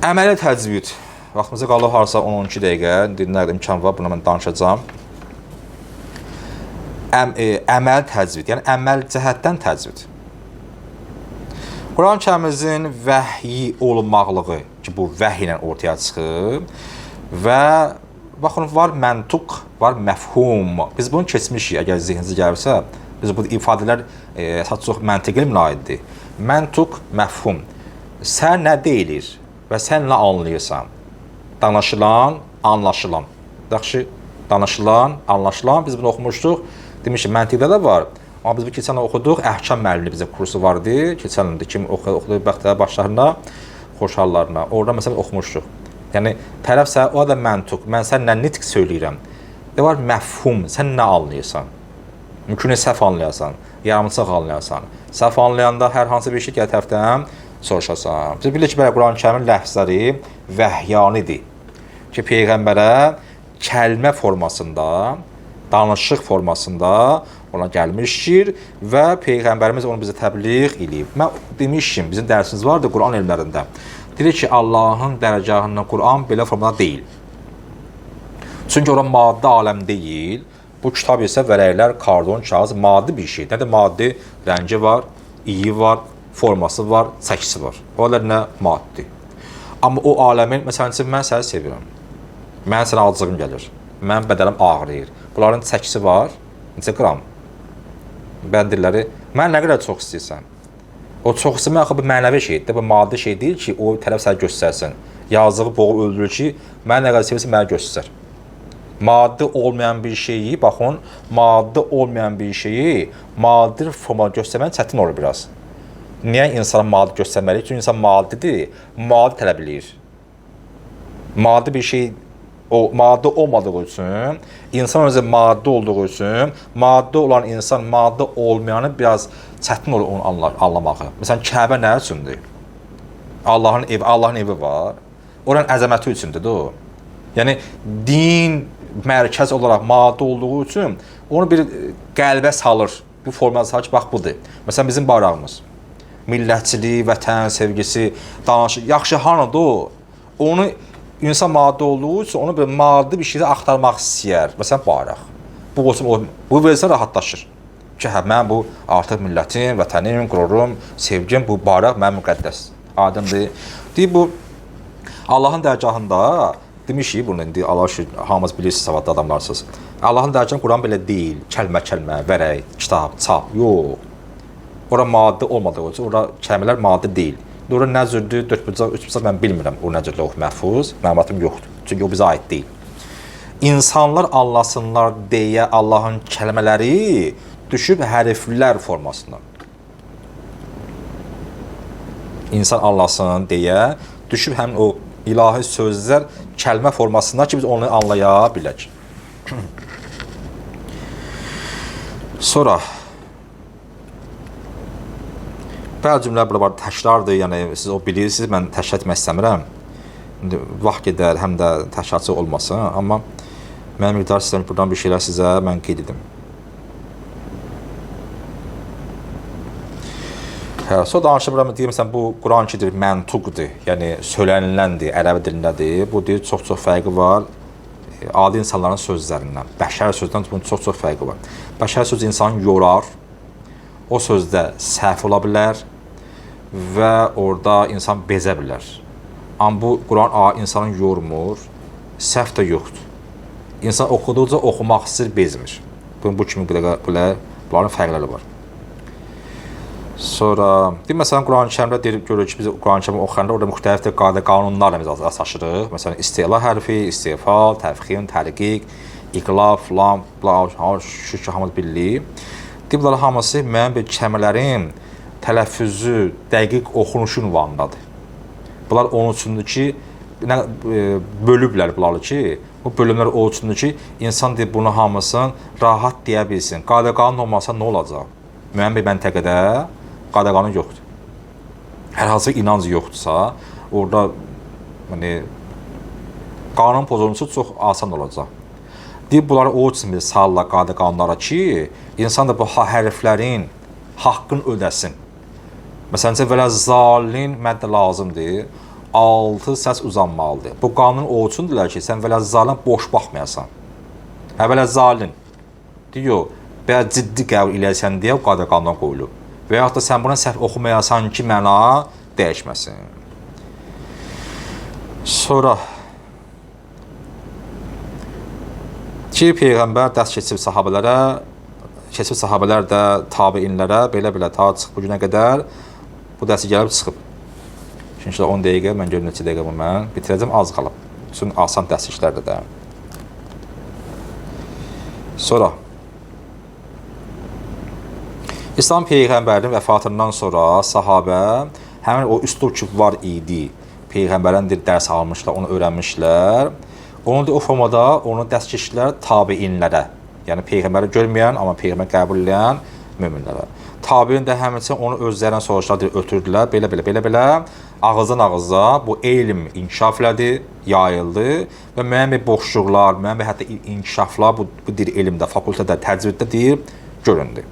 Əməli təcvid. Vaxtımıza qalıb harasa 10-12 dəqiqə. Dinlərdə imkan var, buna mən danışacağam. Əməl təcvid, yəni əməl cəhətdən təcvid. Quran-ı Kərimimizin vəhyi olunmaqlığı ki, bu vəhy ilə ortaya çıxıb və baxın, var məntuq, var məfhum. Biz bunu keçmişik, əgər zihninizə gəlirsə, biz bu ifadələr çox məntiqli münasibətdir. Məntuq, məfhum. Sən nə deyilir və sən nə anlayırsan? Danışılan, anlaşılan. Yaxşı, danışılan, anlaşılan. Biz bunu oxumuşduq. Demişik, məntiqdə də var. Amma biz bu keçən oxuduq. Əhkam müəllimi bizə kursu vardı. Keçən ildə kim oxudu bəxtəvər başlarına, xoş hallarına. Orada məsələn oxumuşduq. Yəni, tərəf sən, o da məntuq. Mən sənlə nitq söyləyirəm. De var, məfhum. Sən nə anlayırsan? Mümkün səhv anlayasan, yarımçıq anlayasan. Səhv anlayanda hər hansı bir şey gəl tərəfdən soruşasan. Biz bilirik ki, belə Quran-ı Kərimin ləhzləri vəhyanidir. Ki, Peyğəmbərə kəlmə formasında, danışıq formasında ona gəlmişdir və Peyğəmbərimiz onu bizə təbliğ edib. Mən demişim, bizim dərsimiz vardı Quran elmlərində. Deyir ki, Allahın dərəcəsindən Quran belə formada deyil. Çünki ora maddi aləm deyil. Bu kitab isə vərəqlər, kardon, kağız, maddi bir şey. Nədir maddi? Rəngi var, iyi var, forması var, çəkisi var. Onlar nə? Maddi. Amma o aləmin, məsələn, mən səni sevirəm. Mən sənə acığım gəlir. Mənim bədənim ağrıyır. Bunların çəkisi var. Neçə qram? Bəndirləri. Mən nə qədər çox istəyirsən? O çox istəmək axı bir mənəvi şeydir. Bu maddi şey deyil ki, o tərəf səni göstərsin. Yazığı boğul öldürür ki, mən nə qədər sevirsən, mənə göstər. Maddi olmayan bir şeyi, baxın, maddi olmayan bir şeyi maddi formada göstərmək çətin olur biraz. Niyə insana maddi göstərməliyik? Çünki insan maddidir, maddi tələb edir. Maddi bir şey, maddi olmadığı üçün, insan özü maddi olduğu üçün, maddi olan insan maddi olmayanı biraz çətin olur onu anlamağı. Məsələn, Kəbə nə üçündür? Allahın evi var. Oranın əzəməti üçündür o. Yəni, din mərkəz olaraq maddi olduğu üçün onu bir qəlbə salır. Bu formada salır ki, bax, budur. Məsələn, bizim bayrağımız. Millətçilik, vətən sevgisi, danışıq. Yaxşı, hanıdır o? Onu insan maddi olduğu üçün onu bir maddi bir şeydə axtarmaq istəyər. Məsələn, bayraq. Bu olsun, bu versə rahatlaşır. Ki, hə, mən bu artıq millətim, vətənim, qururum, sevgim, bu bayraq mənim müqəddəs. Adımdır. Deyib, bu Allahın dərgahında demişik bunu indi, Allah şükür, hamımız bilirsiniz, savadlı adamlarsınız. Allahın dərgahında Quran belə deyil, kəlmə, vərək, kitab, çap, yox. Ora maddi olmadığı üçün, ora kəlmələr maddi deyil. Ora nə cürdür, 4 bucaq, 3 bucaq mən bilmirəm, o nə cürdür, o məhfuz, məlumatım yoxdur. Çünki o bizə aid deyil. İnsanlar anlasınlar deyə Allahın kəlmələri düşüb hərflər formasına. İnsan anlasın deyə düşüb həmin o ilahi sözlər kəlmə formasında ki, biz onu anlaya bilək. Sonra bəzi cümlələr burada var, təkrardır, yəni siz o bilirsiniz, mən təkrar etmək istəmirəm. Vaxt gedər, həm də təkrarçı olmasın, amma mən miqdar istəyirəm, buradan bir şeylər sizə mən qeyd edim. Sonra danışıram, deyirəm, bu Quran kidir, məntuqdur, yəni söyləniləndir, ərəbi dilindədir. Bu deyir, çox fərqi var adi insanların sözlərindən. Bəşər sözdən bunun çox fərqi var. Bəşər sözü insanı yorar, o sözdə səhv ola bilər və orada insan bezə bilər. Amma bu Quran insanı yormur, səhv də yoxdur. İnsan oxuduqca oxumaq istəyir, bezmir. Bu kimi bunların fərqləri var. Sonra, məsələn, Quran-ı Kərimdə görürük ki, biz Quran-ı Kərimi oxuyanda orada müxtəlif qanunlarla biz asaşırıq. Məsələn, istila hərfi, istifal, təfxim, tərqiq, iqlab, lam, şükür hamız bilirik. Bunlar hamısı müəyyən bir kəlimələrin tələffüzü, dəqiq oxunuşu ünvanındadır. Bunlar onun üçündür ki, bölüblər bunları ki, bu bölümlər o üçündür ki, insan bunu hamısını rahat deyə bilsin. Qadə-qanun olmasa nə olacaq? Müəyyən bir məntəqədə qadə-qanun yoxdur. Hər hansı inanc yoxdursa, orada qanun pozulması çox asan olacaq. Deyib, bunları o üçün bir salla qadə-qanunlara ki, insan da bu hərflərin haqqını ödəsin. Məsələn, vələ zalin məddə lazımdır. 6 səs uzanmalıdır. Bu qanun o üçündürlər ki, sən vələ zalin boş baxmayasan. Hə vələ zalin. Deyir, bəyə ciddi qəbul eləyəsən deyə qadə qanuna qoyulub. Və yaxud da sən buna səhv oxumayasan ki, məna dəyişməsin. Sonra ki, Peyğəmbər dərs keçib sahabələr də tabiinlərə belə-belə ta çıxıb bu günə qədər bu dərsi gəlib çıxıb. Çünki 10 dəqiqə, mən görüm neçə dəqiqə bu mən bitirəcəm, az qalıb. Üçün asan dərsliklərdə də. Sonra İslam Peyğəmbərinin vəfatından sonra sahabə həmin o üslub ki var idi. Peyğəmbərdən dərs almışlar, onu öyrənmişlər. Onu da o formada onu dərs keçdilər tabiinlərə. Yəni Peyğəmbəri görməyən, amma Peyğəmbər qəbul edən möminlərə. Tabiin də həmçinin onu özlərindən soruşlar, ötürdülər. Belə ağızdan ağıza bu elm inkişaf elədi, yayıldı və müəyyən bir boşluqlar, müəyyən bir hətta inkişaflar bu dil elmdə, fakültədə, təcriddə deyib göründü.